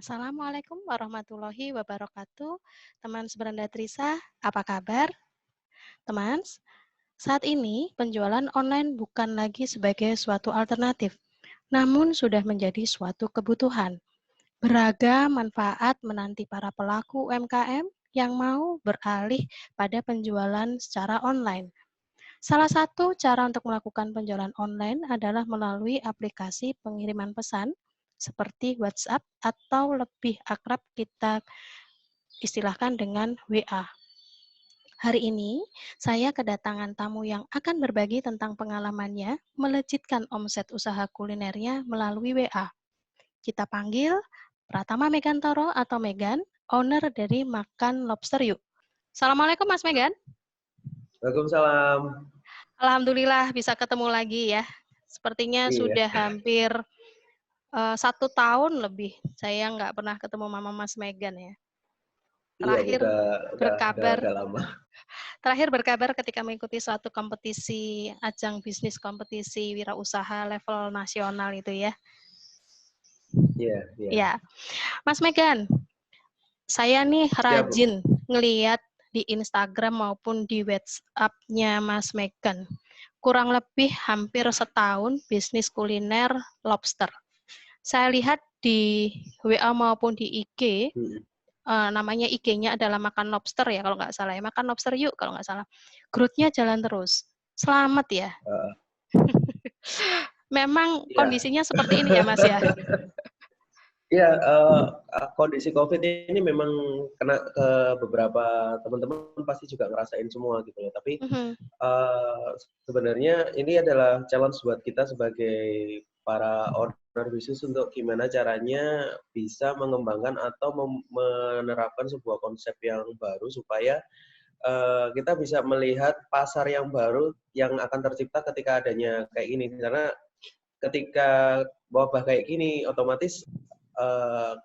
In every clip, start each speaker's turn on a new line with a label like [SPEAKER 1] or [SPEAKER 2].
[SPEAKER 1] Assalamualaikum warahmatullahi wabarakatuh. Teman seberanda Trisa, apa kabar? Teman, saat ini penjualan online bukan lagi sebagai suatu alternatif, namun sudah menjadi suatu kebutuhan. Beragam manfaat menanti para pelaku UMKM yang mau beralih pada penjualan secara online. Salah satu cara untuk melakukan penjualan online adalah melalui aplikasi pengiriman pesan seperti WhatsApp atau lebih akrab kita istilahkan dengan WA. Hari ini, saya kedatangan tamu yang akan berbagi tentang pengalamannya melejitkan omset usaha kulinernya melalui WA. Kita panggil Pratama Megantoro atau Megan, owner dari Makan Lobster Yuk. Assalamualaikum Mas Megan.
[SPEAKER 2] Waalaikumsalam.
[SPEAKER 1] Alhamdulillah bisa ketemu lagi ya. Sepertinya
[SPEAKER 2] Iya,
[SPEAKER 1] sudah hampir 1 tahun lebih saya nggak pernah ketemu Mama Mas Megan ya.
[SPEAKER 2] iya
[SPEAKER 1] Terakhir
[SPEAKER 2] udah
[SPEAKER 1] berkabar
[SPEAKER 2] agak lama.
[SPEAKER 1] Terakhir berkabar ketika mengikuti suatu kompetisi, ajang bisnis kompetisi wirausaha level nasional itu ya.
[SPEAKER 2] Iya, iya.
[SPEAKER 1] Ya, Mas Megan, saya nih
[SPEAKER 2] Ya, Bu.
[SPEAKER 1] rajin ngeliat di Instagram maupun di WhatsApp-nya Mas Megan. Kurang lebih hampir setahun bisnis kuliner lobster. Saya lihat di WA maupun di IG, namanya IG-nya adalah Makan Lobster ya kalau nggak salah ya. Makan Lobster Yuk kalau nggak salah. Growth-nya jalan terus. Selamat ya.
[SPEAKER 2] Uh,
[SPEAKER 1] Memang
[SPEAKER 2] ya.
[SPEAKER 1] kondisinya seperti ini ya, Mas ya?
[SPEAKER 2] Ya, kondisi COVID ini memang kena ke beberapa teman-teman pasti juga ngerasain semua gitu loh. Tapi
[SPEAKER 1] Mhm,
[SPEAKER 2] sebenarnya ini adalah challenge buat kita sebagai para owner bisnis untuk gimana caranya bisa mengembangkan atau menerapkan sebuah konsep yang baru supaya kita bisa melihat pasar yang baru yang akan tercipta ketika adanya kayak ini. Karena ketika wabah kayak gini, otomatis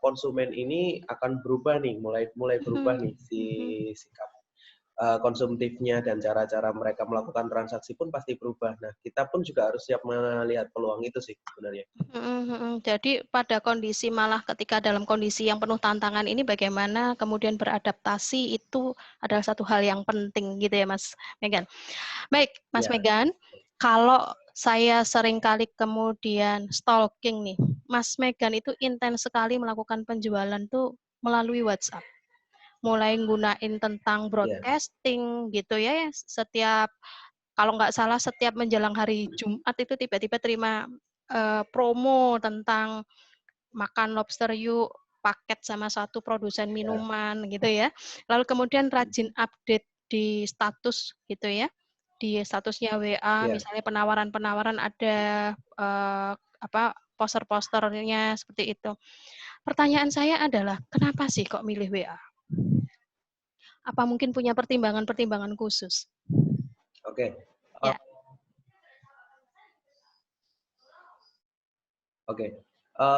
[SPEAKER 2] konsumen ini akan berubah nih, mulai berubah
[SPEAKER 1] mhm,
[SPEAKER 2] nih si
[SPEAKER 1] mhm,
[SPEAKER 2] sikap konsumtifnya dan cara-cara mereka melakukan transaksi pun pasti berubah. Nah, kita pun juga harus siap melihat peluang itu sih sebenarnya.
[SPEAKER 1] mhm, mhm. Jadi pada kondisi malah ketika dalam kondisi yang penuh tantangan ini bagaimana kemudian beradaptasi itu adalah satu hal yang penting gitu ya, Mas Megan. Baik, Mas
[SPEAKER 2] Ya,
[SPEAKER 1] Megan, kalau saya seringkali kemudian stalking nih, Mas Megan itu intens sekali melakukan penjualan tuh melalui WhatsApp. Mulai nggunain tentang
[SPEAKER 2] ya,
[SPEAKER 1] broadcasting gitu ya, setiap kalau nggak salah setiap menjelang hari Jumat itu tiba-tiba terima, promo tentang Makan Lobster Yuk, paket sama satu produsen
[SPEAKER 2] ya,
[SPEAKER 1] minuman gitu ya. Lalu kemudian rajin update di status gitu ya, di statusnya WA
[SPEAKER 2] ya.
[SPEAKER 1] misalnya penawaran-penawaran ada, apa, poster-posternya seperti itu. Pertanyaan saya adalah, kenapa sih kok milih WA? Apa mungkin punya pertimbangan-pertimbangan khusus?
[SPEAKER 2] Oke.
[SPEAKER 1] Ya.
[SPEAKER 2] Oke.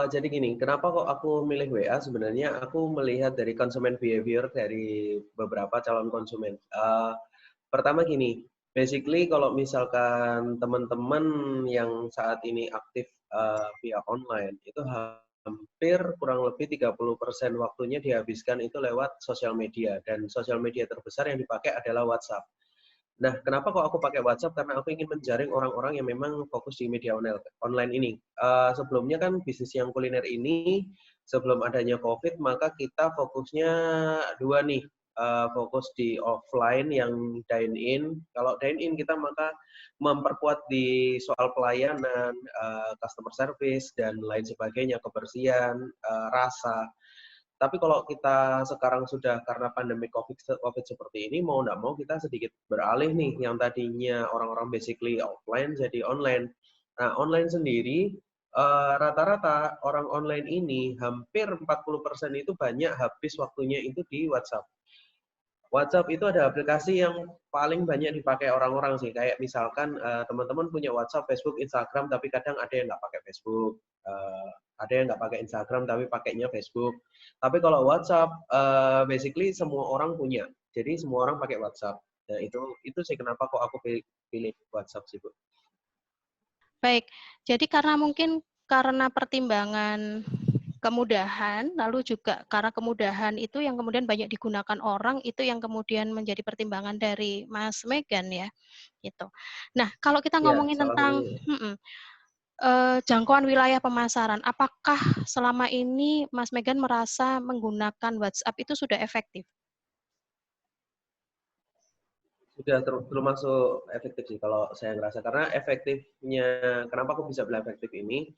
[SPEAKER 2] Jadi gini, kenapa kok aku milih WA? Sebenarnya aku melihat dari konsumen behavior dari beberapa calon konsumen. Pertama gini, basically kalau misalkan teman-teman yang saat ini aktif via online, itu hampir kurang lebih 30% waktunya dihabiskan itu lewat sosial media. Dan sosial media terbesar yang dipakai adalah WhatsApp. Nah, kenapa kok aku pakai WhatsApp? Karena aku ingin menjaring orang-orang yang memang fokus di media online ini. Sebelumnya kan bisnis yang kuliner ini, sebelum adanya COVID, maka kita fokusnya dua nih. Fokus di offline yang dine-in. Kalau dine-in kita maka memperkuat di soal pelayanan, customer service, dan lain sebagainya, kebersihan, rasa. Tapi kalau kita sekarang sudah karena pandemi COVID seperti ini, mau nggak mau kita sedikit beralih nih, yang tadinya orang-orang basically offline jadi online. Nah, online sendiri, rata-rata orang online ini hampir 40% itu banyak habis waktunya itu di WhatsApp. WhatsApp itu ada aplikasi yang paling banyak dipakai orang-orang sih. Kayak misalkan teman-teman punya WhatsApp, Facebook, Instagram, tapi kadang ada yang nggak pakai Facebook, ada yang nggak pakai Instagram tapi pakainya Facebook. Tapi kalau WhatsApp, basically semua orang punya. Jadi semua orang pakai WhatsApp. Nah itu sih kenapa kok aku pilih WhatsApp sih, Bu.
[SPEAKER 1] Baik, jadi karena mungkin karena pertimbangan kemudahan, lalu juga karena kemudahan itu yang kemudian banyak digunakan orang, itu yang kemudian menjadi pertimbangan dari Mas Megan ya, gitu. Nah, kalau kita
[SPEAKER 2] Ya,
[SPEAKER 1] ngomongin
[SPEAKER 2] salah
[SPEAKER 1] tentang
[SPEAKER 2] satunya.
[SPEAKER 1] jangkauan wilayah pemasaran, apakah selama ini Mas Megan merasa menggunakan WhatsApp itu sudah efektif?
[SPEAKER 2] Sudah termasuk efektif sih kalau saya ngerasa. Karena efektifnya, kenapa aku bisa bilang efektif ini,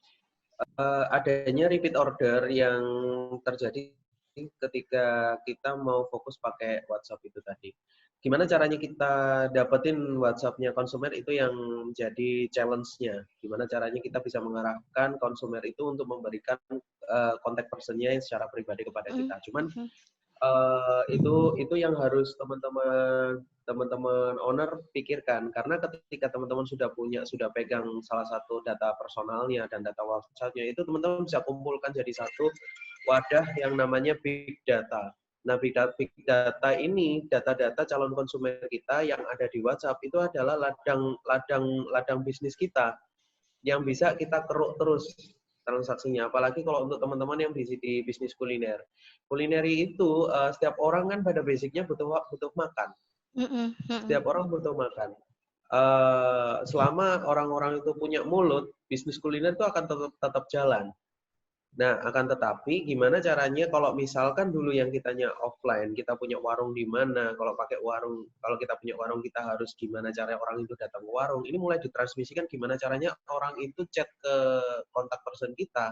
[SPEAKER 2] adanya repeat order yang terjadi ketika kita mau fokus pakai WhatsApp itu tadi. Gimana caranya kita dapetin WhatsApp-nya konsumer itu yang jadi challenge-nya. Gimana caranya kita bisa mengarahkan konsumer itu untuk memberikan kontak person-nya yang secara pribadi kepada
[SPEAKER 1] Mhm
[SPEAKER 2] kita. Cuman
[SPEAKER 1] mhm.
[SPEAKER 2] itu yang harus teman-teman owner pikirkan, karena ketika teman-teman sudah pegang salah satu data personalnya dan data WhatsApp-nya, itu teman-teman bisa kumpulkan jadi satu wadah yang namanya big data. Nah, big data ini, data-data calon konsumen kita yang ada di WhatsApp itu adalah ladang bisnis kita yang bisa kita keruk terus transaksinya. Apalagi kalau untuk teman-teman yang di bisnis kuliner. Kulineri itu setiap orang kan pada basicnya butuh makan.
[SPEAKER 1] Mhm mhm.
[SPEAKER 2] Setiap orang butuh makan. Selama orang-orang itu punya mulut, bisnis kuliner itu akan tetap jalan. Nah, akan tetapi gimana caranya kalau misalkan dulu yang kitanya offline, kita punya warung di mana, kalau kita punya warung kita harus gimana caranya orang itu datang ke warung. Ini mulai ditransmisikan gimana caranya orang itu chat ke kontak person kita.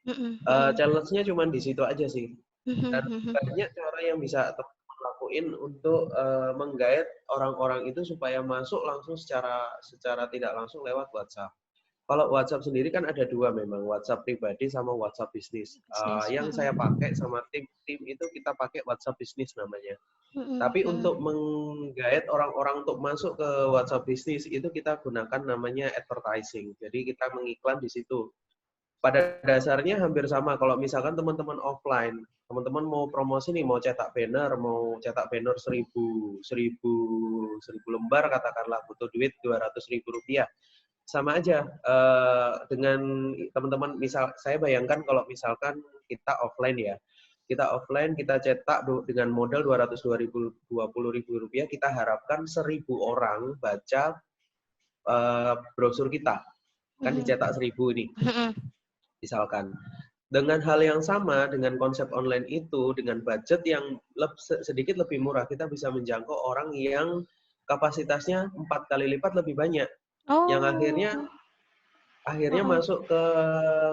[SPEAKER 1] Mhm mhm.
[SPEAKER 2] Challenge-nya cuma di situ aja sih.
[SPEAKER 1] Mhm
[SPEAKER 2] Dan
[SPEAKER 1] mhm.
[SPEAKER 2] banyak cara yang bisa teman-teman lakuin untuk menggait orang-orang itu supaya masuk langsung secara tidak langsung lewat WhatsApp. Kalau WhatsApp sendiri kan ada dua memang, WhatsApp pribadi sama WhatsApp bisnis.
[SPEAKER 1] Bisnis,
[SPEAKER 2] Yang saya
[SPEAKER 1] mhm.
[SPEAKER 2] pakai sama tim itu kita pakai WhatsApp bisnis namanya.
[SPEAKER 1] Mhm
[SPEAKER 2] Tapi
[SPEAKER 1] mhm.
[SPEAKER 2] untuk menggait orang-orang untuk masuk ke WhatsApp bisnis itu kita gunakan namanya advertising. Jadi kita mengiklan di situ. Pada dasarnya hampir sama. Kalau misalkan teman-teman offline, teman-teman mau promosi nih, mau cetak banner 1000 lembar katakanlah, butuh duit 200.000 rupiah. Sama aja dengan teman-teman, misal saya bayangkan kalau misalkan kita offline ya, kita cetak dengan modal 220.000 rupiah, kita harapkan 1.000 orang baca brosur kita, kan
[SPEAKER 1] Mhm
[SPEAKER 2] dicetak 1.000 ini
[SPEAKER 1] mhm.
[SPEAKER 2] misalkan. Dengan hal yang sama, dengan konsep online itu, dengan budget yang sedikit lebih murah, kita bisa menjangkau orang yang kapasitasnya 4 kali lipat lebih banyak, yang akhirnya
[SPEAKER 1] Oh, heeh,
[SPEAKER 2] masuk ke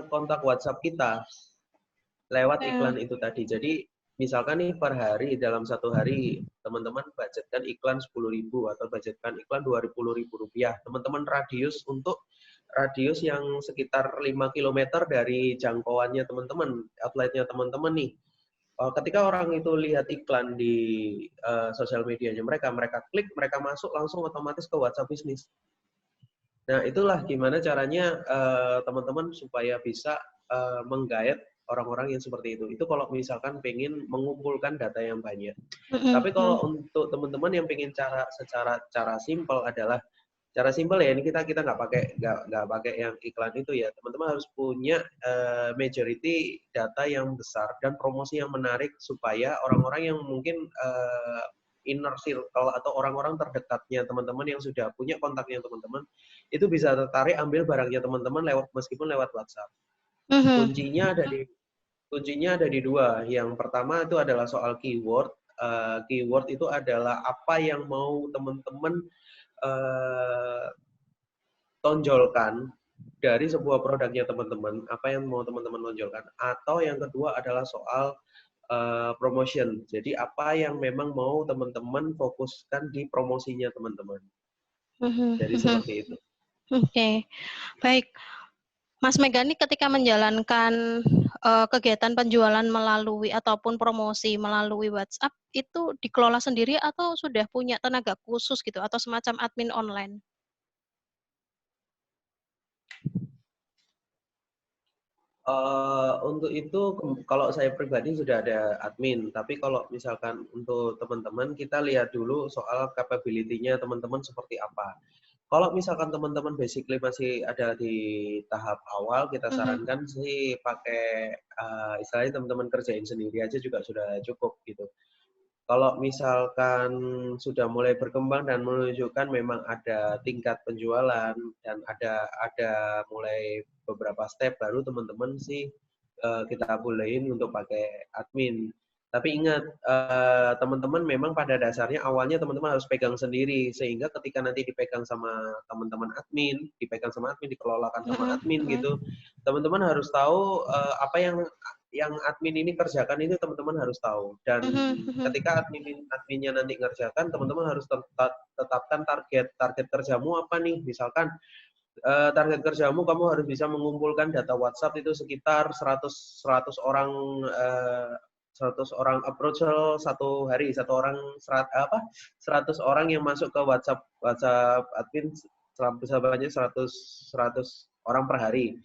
[SPEAKER 2] kontak WhatsApp kita lewat
[SPEAKER 1] oke.
[SPEAKER 2] iklan itu tadi. Jadi misalkan nih per hari, dalam satu hari teman-teman budgetkan iklan 10.000 atau budgetkan iklan 20.000 rupiah. Teman-teman radius yang sekitar 5 kilometer dari jangkauannya teman-teman, outletnya teman-teman nih. Ketika orang itu lihat iklan di sosial medianya mereka klik, mereka masuk langsung otomatis ke WhatsApp bisnis. Nah, itulah gimana caranya teman-teman supaya bisa menggait orang-orang yang seperti itu. Itu kalau misalkan pengen mengumpulkan data yang banyak.
[SPEAKER 1] Mhm
[SPEAKER 2] Tapi
[SPEAKER 1] mhm.
[SPEAKER 2] kalau untuk teman-teman yang pengen cara simpel adalah cara simpel ya, ini kita nggak pakai yang iklan itu ya. Teman-teman harus punya majority data yang besar dan promosi yang menarik supaya orang-orang yang mungkin inner circle atau orang-orang terdekatnya teman-teman yang sudah punya kontaknya teman-teman itu bisa tertarik ambil barangnya teman-teman meskipun lewat WhatsApp.
[SPEAKER 1] Mhm.
[SPEAKER 2] Kuncinya ada di kuncinya ada di dua. Yang pertama itu adalah soal keyword. Keyword itu adalah apa yang mau teman-teman uh, tonjolkan dari sebuah produknya teman-teman, apa yang mau teman-teman tonjolkan. Atau yang kedua adalah soal promotion. Jadi apa yang memang mau teman-teman fokuskan di promosinya teman-teman.
[SPEAKER 1] Mhm
[SPEAKER 2] Jadi
[SPEAKER 1] mhm.
[SPEAKER 2] seperti itu.
[SPEAKER 1] Oke, baik. Mas Megani ketika menjalankan, kegiatan penjualan melalui ataupun promosi melalui WhatsApp, itu dikelola sendiri atau sudah punya tenaga khusus gitu atau semacam admin online?
[SPEAKER 2] Untuk itu kalau saya pribadi sudah ada admin, tapi kalau misalkan untuk teman-teman kita lihat dulu soal capability-nya teman-teman seperti apa. Kalau misalkan teman-teman basically masih ada di tahap awal, kita sarankan sih pakai istilahnya teman-teman kerjain sendiri aja juga sudah cukup gitu. Kalau misalkan sudah mulai berkembang dan menunjukkan memang ada tingkat penjualan dan ada mulai beberapa step baru teman-teman sih kita bolehin untuk pakai admin. Tapi ingat, teman-teman memang pada dasarnya awalnya teman-teman harus pegang sendiri, sehingga ketika nanti dipegang sama teman-teman admin, dipegang sama admin, dikelolakan sama admin gitu, teman-teman harus tahu apa yang admin ini kerjakan itu teman-teman harus tahu. Dan ketika adminnya nanti ngerjakan, teman-teman harus tetapkan target kerjamu apa nih. Misalkan target kerjamu kamu harus bisa mengumpulkan data WhatsApp itu sekitar 100 orang 100 orang approach satu hari, 100 orang yang masuk ke WhatsApp admin banyak 100 orang per hari.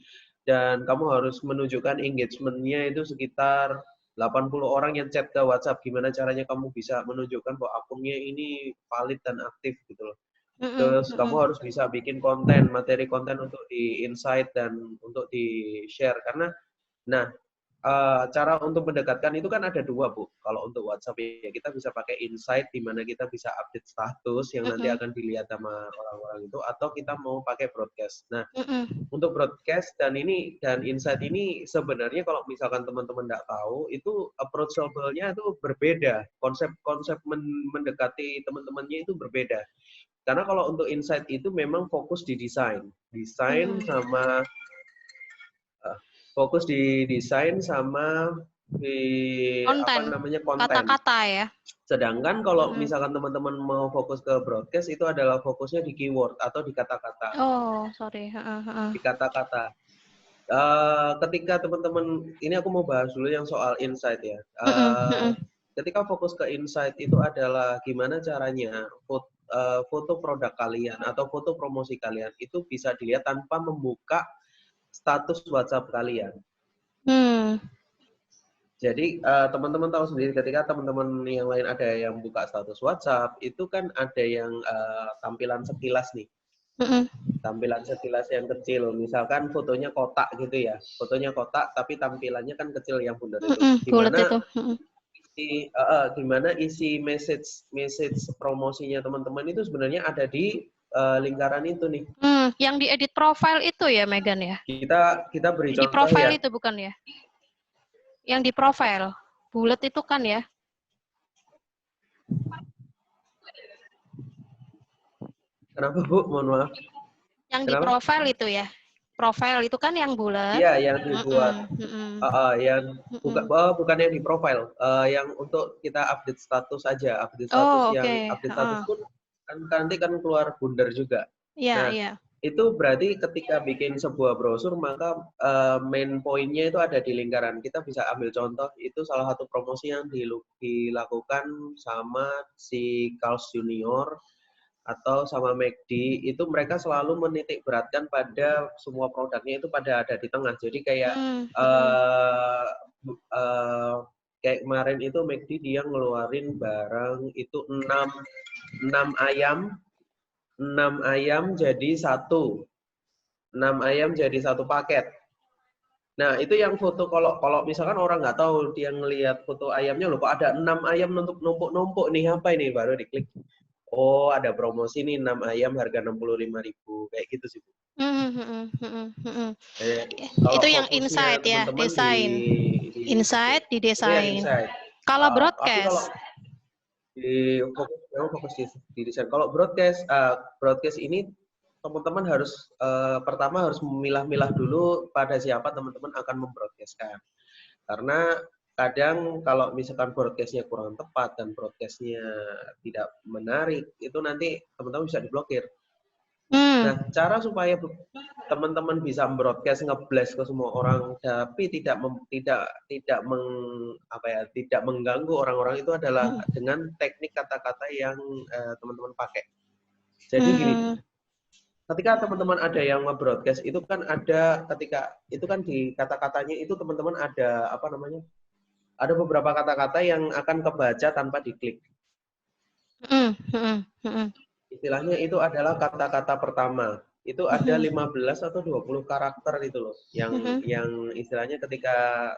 [SPEAKER 2] Dan kamu harus menunjukkan engagement-nya itu sekitar 80 orang yang chat ke WhatsApp. Gimana caranya kamu bisa menunjukkan bahwa akunnya ini valid dan aktif gitu loh. Terus kamu harus bisa bikin materi konten untuk di insight dan untuk di share. Karena, nah, cara untuk mendekatkan itu kan ada dua, Bu. Kalau untuk WhatsApp ya kita bisa pakai insight di mana kita bisa update status yang nanti akan dilihat sama orang-orang itu, atau kita mau pakai broadcast. Nah, untuk broadcast dan insight ini sebenarnya kalau misalkan teman-teman nggak tahu, itu approachable-nya itu berbeda. Konsep mendekati teman-temannya itu berbeda. Karena kalau untuk insight itu memang fokus di desain sama fokus di desain sama di
[SPEAKER 1] Konten,
[SPEAKER 2] konten.
[SPEAKER 1] kata-kata ya.
[SPEAKER 2] Sedangkan kalau misalkan teman-teman mau fokus ke broadcast itu adalah fokusnya di keyword atau di kata-kata.
[SPEAKER 1] Oh, sorry.
[SPEAKER 2] Di kata-kata. Ketika teman-teman, ini aku mau bahas dulu yang soal insight ya. Ketika fokus ke insight itu adalah gimana caranya foto produk kalian atau foto promosi kalian itu bisa dilihat tanpa membuka status WhatsApp kalian. Jadi teman-teman tahu sendiri ketika teman-teman yang lain ada yang buka status WhatsApp, itu kan ada yang tampilan sekilas nih. Tampilan sekilas yang kecil, misalkan fotonya kotak gitu ya. Fotonya kotak tapi tampilannya kan kecil yang bundar itu. Gimana isi message promosinya teman-teman itu sebenarnya ada di lingkaran itu nih.
[SPEAKER 1] Yang di edit profile itu ya, Megan ya?
[SPEAKER 2] Kita beri contoh ya.
[SPEAKER 1] Di profile itu bukan ya? Yang di profile, bulat itu kan ya?
[SPEAKER 2] Kenapa, Bu? Mohon maaf.
[SPEAKER 1] Yang di profile itu ya? Profile itu kan yang bulat.
[SPEAKER 2] Iya, yang dibuat. Bukan yang di profile. Yang untuk kita update status aja. Update status update status pun nanti kan keluar bundar juga.
[SPEAKER 1] Iya.
[SPEAKER 2] Itu berarti ketika bikin sebuah brosur, maka main point-nya itu ada di lingkaran. Kita bisa ambil contoh, itu salah satu promosi yang dilakukan sama si Carl's Junior atau sama McD, itu mereka selalu menitik beratkan pada semua produknya itu pada ada di tengah. Jadi kayak kayak kemarin itu McD dia ngeluarin barang itu 6 ayam jadi 1 paket. Nah, itu yang foto kalau misalkan orang nggak tahu, dia ngelihat foto ayamnya, loh kok ada 6 ayam numpuk-numpuk nih, apa ini? Baru diklik. Oh, ada promosi nih 6 ayam harga 65.000. Kayak gitu sih, Bu.
[SPEAKER 1] Itu yang insight ya, desain. Insight di desain. Kalau broadcast?
[SPEAKER 2] Fokus di desain. Kalau broadcast ini teman-teman harus pertama harus memilah-milah dulu pada siapa teman-teman akan membroadcastkan. Karena kadang kalau misalkan broadcast-nya kurang tepat dan broadcast-nya tidak menarik, itu nanti teman-teman bisa diblokir. Nah, cara supaya teman-teman bisa broadcast nge-blast ke semua orang tapi tidak mengganggu orang-orang itu adalah dengan teknik kata-kata yang teman-teman pakai. Jadi gini, ketika teman-teman ada yang nge-broadcast itu kan di kata-katanya itu teman-teman ada ada beberapa kata-kata yang akan kebaca tanpa diklik. istilahnya itu adalah kata-kata pertama. Itu ada
[SPEAKER 1] Mhm.
[SPEAKER 2] 15 atau 20 karakter itu loh,
[SPEAKER 1] Mhm.
[SPEAKER 2] yang istilahnya ketika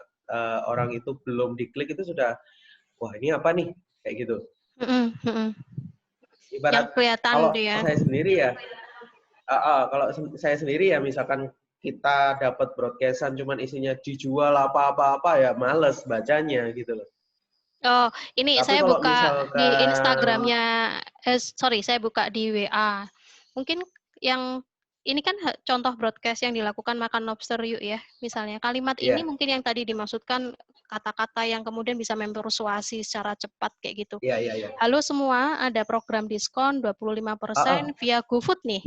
[SPEAKER 2] orang itu belum diklik itu sudah, wah ini apa nih? Kayak gitu.
[SPEAKER 1] Mhm. Mhm. Yang
[SPEAKER 2] Ibarat
[SPEAKER 1] kelihatan
[SPEAKER 2] kalau
[SPEAKER 1] dia.
[SPEAKER 2] saya sendiri ya, kalau saya sendiri ya misalkan kita dapat broadcastan cuman isinya dijual apa-apa-apa ya males bacanya gitu loh.
[SPEAKER 1] Oh, ini
[SPEAKER 2] Tapi
[SPEAKER 1] saya
[SPEAKER 2] kalau
[SPEAKER 1] buka di
[SPEAKER 2] misalkan
[SPEAKER 1] Instagramnya, sorry, saya buka di WA. Mungkin yang ini kan contoh broadcast yang dilakukan makan lobster yuk ya, misalnya. Kalimat ini
[SPEAKER 2] ya,
[SPEAKER 1] mungkin yang tadi dimaksudkan kata-kata yang kemudian bisa mempersuasi secara cepat kayak gitu.
[SPEAKER 2] ya, ya, ya.
[SPEAKER 1] Halo semua, ada program diskon 25% via GoFood nih.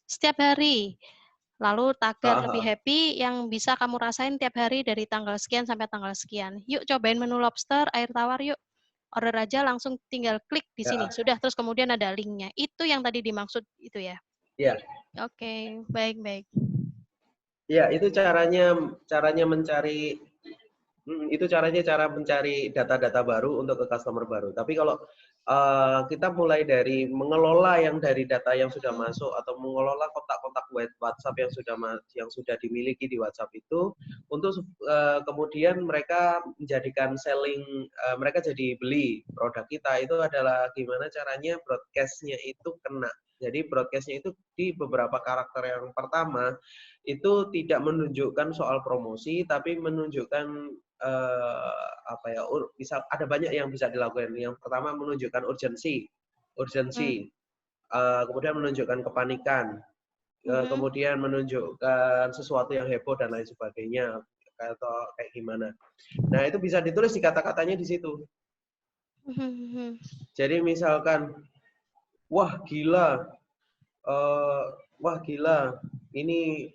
[SPEAKER 1] Setiap hari. Lalu tagar lebih happy yang bisa kamu rasain tiap hari dari tanggal sekian sampai tanggal sekian. Yuk cobain menu lobster, air tawar yuk. Order aja langsung tinggal klik di sini. Sudah, terus kemudian ada linknya. Itu yang tadi dimaksud itu ya.
[SPEAKER 2] Ya,
[SPEAKER 1] Oke, baik-baik.
[SPEAKER 2] ya itu caranya mencari. Itu cara mencari data-data baru untuk ke customer baru. Tapi kalau kita mulai dari mengelola yang dari data yang sudah masuk atau mengelola kontak-kontak WhatsApp yang sudah dimiliki di WhatsApp itu untuk kemudian mereka menjadikan mereka jadi beli produk kita itu adalah gimana caranya broadcast-nya itu kena. Jadi broadcast-nya itu di beberapa karakter yang pertama itu tidak menunjukkan soal promosi tapi menunjukkan apa ya, bisa ada banyak yang bisa dilakukan. Yang pertama menunjukkan urgensi, kemudian menunjukkan kepanikan, kemudian menunjukkan sesuatu yang heboh dan lain sebagainya, atau kayak gimana. Nah itu bisa ditulis di kata-katanya di situ. Jadi misalkan, wah gila, uh, wah gila, ini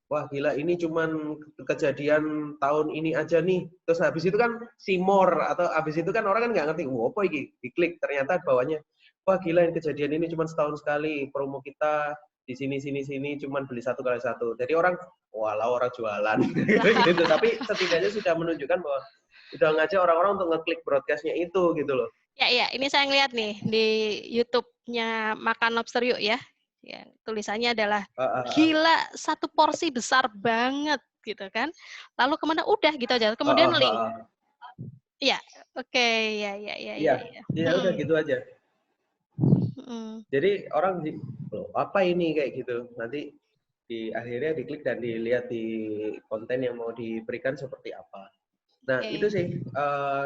[SPEAKER 2] wah gila ini cuman kejadian tahun ini aja nih. Terus habis itu kan simor atau habis itu kan orang kan nggak ngerti, wah apa ini? Diklik ternyata bawahnya, wah gila ini kejadian ini cuma setahun sekali. Promo kita di sini cuman beli satu kali satu. Jadi orang, walau orang jualan gitu. Tapi setidaknya sudah menunjukkan bahwa udah ngajak orang-orang untuk ngeklik broadcastnya itu gitu loh.
[SPEAKER 1] Ya, ini saya ngeliat nih di YouTube-nya Makan Lobster Yuk ya. Ya, tulisannya adalah gila satu porsi besar banget gitu kan. Lalu kemudian udah gitu aja. Kemudian link. Ya, oke, ya.
[SPEAKER 2] Iya udah gitu aja. Jadi orang loh, apa ini kayak gitu. Nanti akhirnya diklik dan dilihat di konten yang mau diberikan seperti apa. Nah, itu sih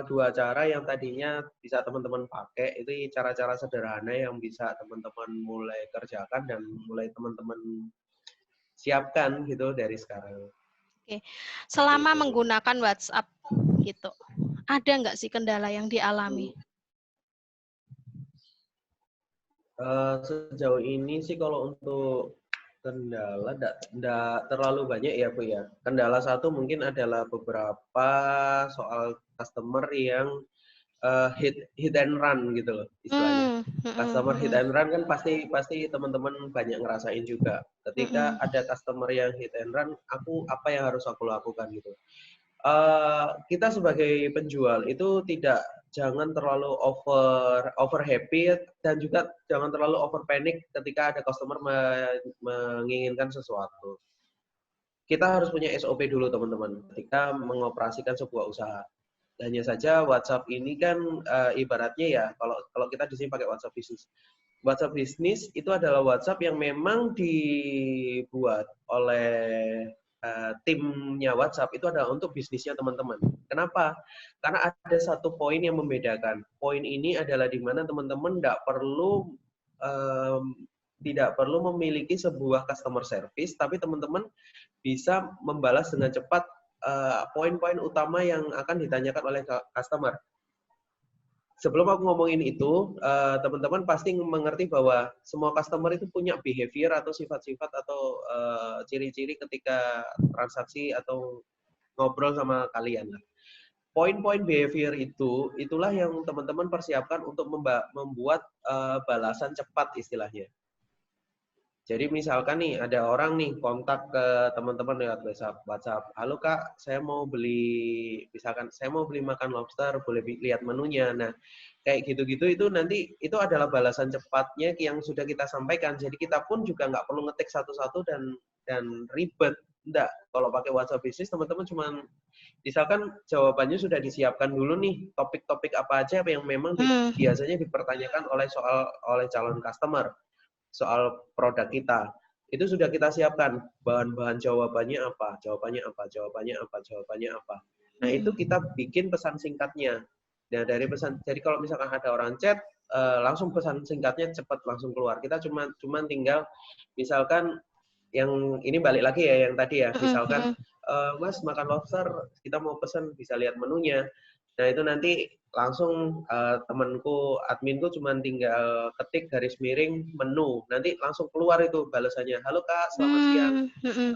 [SPEAKER 2] dua cara yang tadinya bisa teman-teman pakai. Itu cara-cara sederhana yang bisa teman-teman mulai kerjakan dan mulai teman-teman siapkan gitu dari sekarang.
[SPEAKER 1] Oke. Selama menggunakan WhatsApp gitu, ada nggak sih kendala yang dialami?
[SPEAKER 2] Sejauh ini sih kalau untuk kendala enggak terlalu banyak ya Bu ya. Kendala satu mungkin adalah beberapa soal customer yang hit and run gitu loh istilahnya. Customer hit and run kan pasti teman-teman banyak ngerasain juga. Ketika ada customer yang hit and run, apa yang harus aku lakukan gitu. Kita sebagai penjual itu jangan terlalu over happy dan juga jangan terlalu over panic ketika ada customer menginginkan sesuatu. Kita harus punya SOP dulu teman-teman ketika mengoperasikan sebuah usaha. Hanya saja WhatsApp ini kan ibaratnya ya kalau kita di sini pakai WhatsApp bisnis. WhatsApp bisnis itu adalah WhatsApp yang memang dibuat oleh timnya WhatsApp itu adalah untuk bisnisnya teman-teman. Kenapa? Karena ada satu poin yang membedakan. Poin ini adalah di mana teman-teman tidak perlu memiliki sebuah customer service, tapi teman-teman bisa membalas dengan cepat poin-poin utama yang akan ditanyakan oleh customer. Sebelum aku ngomongin itu, teman-teman pasti mengerti bahwa semua customer itu punya behavior atau sifat-sifat atau ciri-ciri ketika transaksi atau ngobrol sama kalian. Poin-poin behavior itulah yang teman-teman persiapkan untuk membuat balasan cepat istilahnya. Jadi misalkan nih ada orang nih kontak ke teman-teman lewat WhatsApp. Halo Kak, saya mau beli makan lobster, boleh lihat menunya. Nah, kayak gitu-gitu itu nanti itu adalah balasan cepatnya yang sudah kita sampaikan. Jadi kita pun juga nggak perlu ngetik satu-satu dan ribet. Enggak, kalau pakai WhatsApp bisnis teman-teman cuma misalkan jawabannya sudah disiapkan dulu nih, topik-topik apa aja yang memang biasanya dipertanyakan oleh calon customer soal produk kita. Itu sudah kita siapkan bahan-bahan jawabannya apa, jawabannya apa, jawabannya apa, jawabannya apa. Nah, itu kita bikin pesan singkatnya. Nah, dari pesan, jadi kalau misalkan ada orang chat, langsung pesan singkatnya cepat langsung keluar. Kita cuma tinggal misalkan yang ini balik lagi ya yang tadi ya, misalkan Mas makan lobster, kita mau pesan bisa lihat menunya. Nah itu nanti langsung temanku, adminku cuma tinggal ketik garis miring menu, nanti langsung keluar itu balasannya. Halo Kak, selamat siang.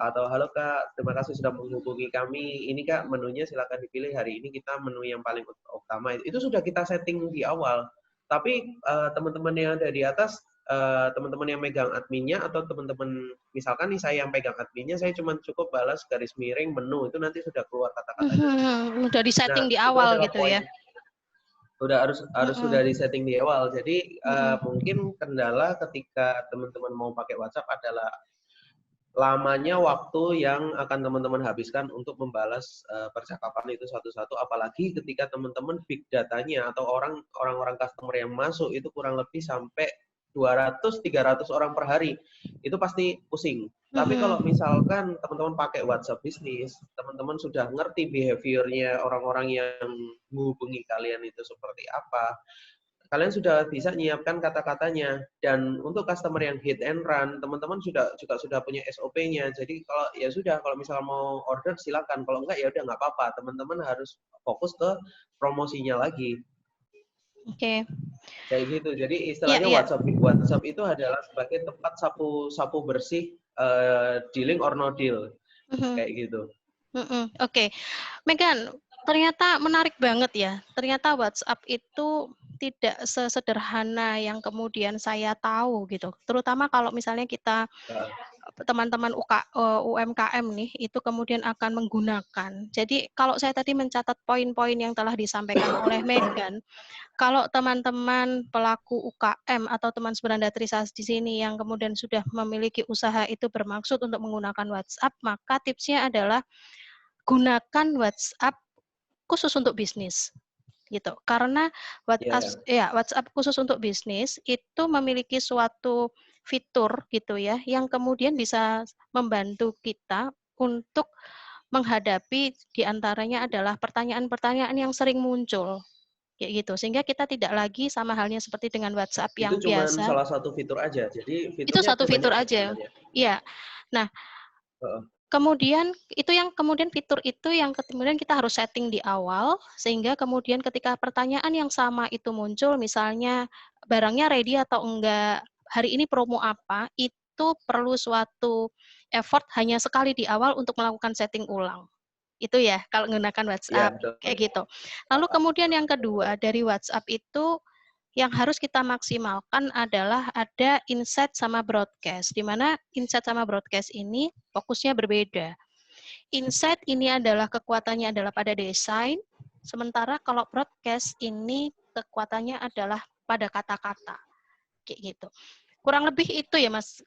[SPEAKER 2] Atau halo Kak, terima kasih sudah menghubungi kami. Ini Kak menunya silakan dipilih. Hari ini kita menu yang paling utama. Itu sudah kita setting di awal. Tapi teman-teman yang ada di atas, teman-teman yang megang adminnya atau teman-teman misalkan nih saya yang pegang adminnya, saya cuma cukup balas garis miring menu itu nanti sudah keluar kata-katanya semua.
[SPEAKER 1] Udah di
[SPEAKER 2] Nah
[SPEAKER 1] setting di
[SPEAKER 2] itu
[SPEAKER 1] awal
[SPEAKER 2] adalah
[SPEAKER 1] gitu
[SPEAKER 2] poin
[SPEAKER 1] ya.
[SPEAKER 2] harus sudah di setting di awal. Jadi mungkin kendala ketika teman-teman mau pakai WhatsApp adalah lamanya waktu yang akan teman-teman habiskan untuk membalas percakapan itu satu-satu, apalagi ketika teman-teman big datanya atau orang-orang customer yang masuk itu kurang lebih sampai 200-300 orang per hari, itu pasti pusing. Tapi kalau misalkan teman-teman pakai WhatsApp bisnis, teman-teman sudah ngerti behaviornya orang-orang yang menghubungi kalian itu seperti apa, kalian sudah bisa nyiapkan kata-katanya. Dan untuk customer yang hit and run, teman-teman juga sudah punya SOP-nya. Jadi kalau ya sudah, kalau misal mau order silakan, kalau enggak ya udah nggak apa-apa. Teman-teman harus fokus ke promosinya lagi.
[SPEAKER 1] Oke.
[SPEAKER 2] Kayak gitu. Jadi
[SPEAKER 1] Iya,
[SPEAKER 2] istilahnya
[SPEAKER 1] iya.
[SPEAKER 2] WhatsApp itu adalah sebagai tempat sapu bersih dealing or no deal. Kayak gitu.
[SPEAKER 1] Oke. Megan, ternyata menarik banget ya. Ternyata WhatsApp itu tidak sesederhana yang kemudian saya tahu gitu. Terutama kalau misalnya kita teman-teman UMKM nih itu kemudian akan menggunakan. Jadi kalau saya tadi mencatat poin-poin yang telah disampaikan oleh Megan, kalau teman-teman pelaku UKM atau teman seberanda Trisa di sini yang kemudian sudah memiliki usaha itu bermaksud untuk menggunakan WhatsApp, maka tipsnya adalah gunakan WhatsApp khusus untuk bisnis gitu. Karena WhatsApp khusus untuk bisnis itu memiliki suatu fitur gitu ya yang kemudian bisa membantu kita untuk menghadapi diantaranya adalah pertanyaan-pertanyaan yang sering muncul kayak gitu, sehingga kita tidak lagi sama halnya seperti dengan WhatsApp
[SPEAKER 2] Itu
[SPEAKER 1] yang
[SPEAKER 2] cuma
[SPEAKER 1] biasa.
[SPEAKER 2] salah satu fitur aja. Jadi
[SPEAKER 1] Itu
[SPEAKER 2] fiturnya
[SPEAKER 1] satu
[SPEAKER 2] ada banyak
[SPEAKER 1] fitur
[SPEAKER 2] kok
[SPEAKER 1] aja.
[SPEAKER 2] sebenarnya.
[SPEAKER 1] Iya. Nah, kemudian fitur itu yang kemudian kita harus setting di awal sehingga kemudian ketika pertanyaan yang sama itu muncul, misalnya barangnya ready atau enggak, hari ini promo apa, itu perlu suatu effort hanya sekali di awal untuk melakukan setting ulang. Itu ya kalau menggunakan
[SPEAKER 2] Iya,
[SPEAKER 1] WhatsApp
[SPEAKER 2] betul.
[SPEAKER 1] kayak gitu. Lalu kemudian yang kedua dari WhatsApp itu yang harus kita maksimalkan adalah ada insight sama broadcast, di mana insight sama broadcast ini fokusnya berbeda. Insight ini adalah kekuatannya adalah pada desain, sementara kalau broadcast ini kekuatannya adalah pada kata-kata, kayak gitu. Kurang lebih itu ya Mas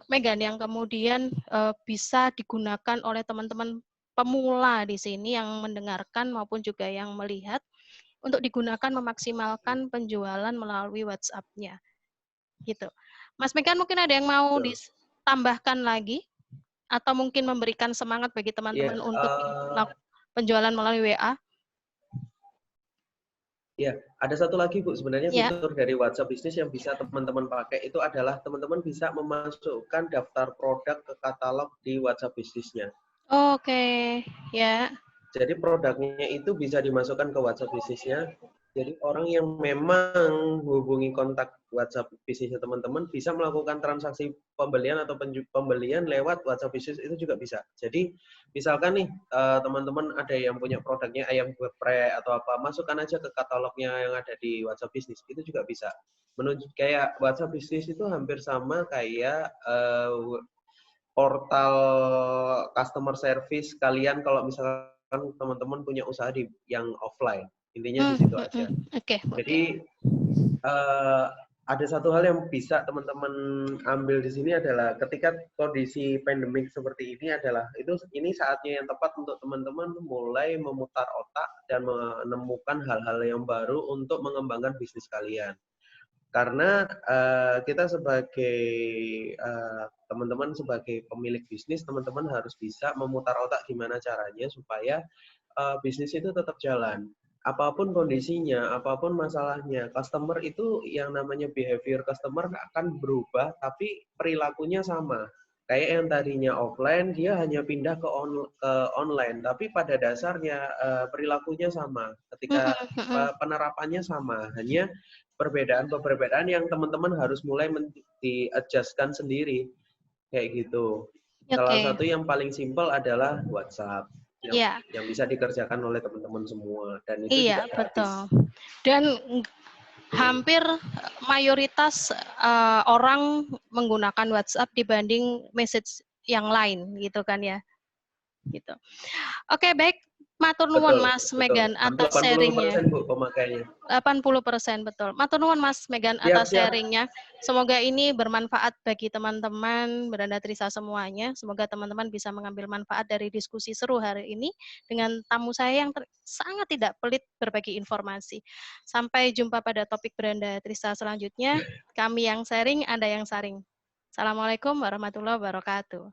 [SPEAKER 1] Megan yang kemudian bisa digunakan oleh teman-teman pemula di sini yang mendengarkan maupun juga yang melihat untuk digunakan memaksimalkan penjualan melalui WhatsApp-nya, gitu. Mas Megan mungkin ada yang mau
[SPEAKER 2] Betul.
[SPEAKER 1] ditambahkan lagi atau mungkin memberikan semangat bagi teman-teman untuk penjualan melalui WA?
[SPEAKER 2] Ya, ada satu lagi Bu, sebenarnya
[SPEAKER 1] Ya.
[SPEAKER 2] fitur dari WhatsApp bisnis yang bisa teman-teman pakai itu adalah teman-teman bisa memasukkan daftar produk ke katalog di WhatsApp bisnisnya.
[SPEAKER 1] Oke, ya.
[SPEAKER 2] Jadi produknya itu bisa dimasukkan ke WhatsApp bisnisnya. Jadi orang yang memang hubungi kontak WhatsApp bisnisnya teman-teman bisa melakukan transaksi pembelian atau pembelian lewat WhatsApp bisnis itu juga bisa. Jadi misalkan nih teman-teman ada yang punya produknya ayam geprek atau apa, masukkan aja ke katalognya yang ada di WhatsApp bisnis itu juga bisa. Kayak WhatsApp bisnis itu hampir sama kayak portal customer service kalian kalau misalkan teman-teman punya usaha yang offline. Intinya di situ aja.
[SPEAKER 1] Oke.
[SPEAKER 2] Jadi ada satu hal yang bisa teman-teman ambil di sini adalah ketika kondisi pandemik seperti ini adalah ini saatnya yang tepat untuk teman-teman mulai memutar otak dan menemukan hal-hal yang baru untuk mengembangkan bisnis kalian. Karena kita sebagai teman-teman sebagai pemilik bisnis, teman-teman harus bisa memutar otak gimana caranya supaya bisnis itu tetap jalan. Apapun kondisinya, apapun masalahnya, customer itu yang namanya behavior customer akan berubah, tapi perilakunya sama. Kayak yang tadinya offline, dia hanya pindah ke online, tapi pada dasarnya perilakunya sama. Ketika penerapannya sama, hanya perbedaan-perbedaan yang teman-teman harus mulai di-adjust-kan sendiri. Kayak gitu. Salah
[SPEAKER 1] Oke.
[SPEAKER 2] satu yang paling simpel adalah WhatsApp
[SPEAKER 1] Iya.
[SPEAKER 2] yang bisa dikerjakan oleh teman-teman semua dan itu juga
[SPEAKER 1] Iya,
[SPEAKER 2] gratis.
[SPEAKER 1] betul. Dan hampir mayoritas orang menggunakan WhatsApp dibanding message yang lain gitu kan ya. Gitu. Oke, baik. Matur nuwun
[SPEAKER 2] Betul,
[SPEAKER 1] Mas
[SPEAKER 2] betul.
[SPEAKER 1] Megan
[SPEAKER 2] Hampir
[SPEAKER 1] atas sharingnya.
[SPEAKER 2] 80% Bu pemakainya.
[SPEAKER 1] 80% betul. Matur nuwun Mas Megan
[SPEAKER 2] Siap,
[SPEAKER 1] atas
[SPEAKER 2] siap.
[SPEAKER 1] sharingnya. Semoga ini bermanfaat bagi teman-teman Beranda Trisa semuanya. Semoga teman-teman bisa mengambil manfaat dari diskusi seru hari ini dengan tamu saya yang sangat tidak pelit berbagi informasi. Sampai jumpa pada topik Beranda Trisa selanjutnya. Kami yang sharing, Anda yang saring. Assalamualaikum warahmatullahi wabarakatuh.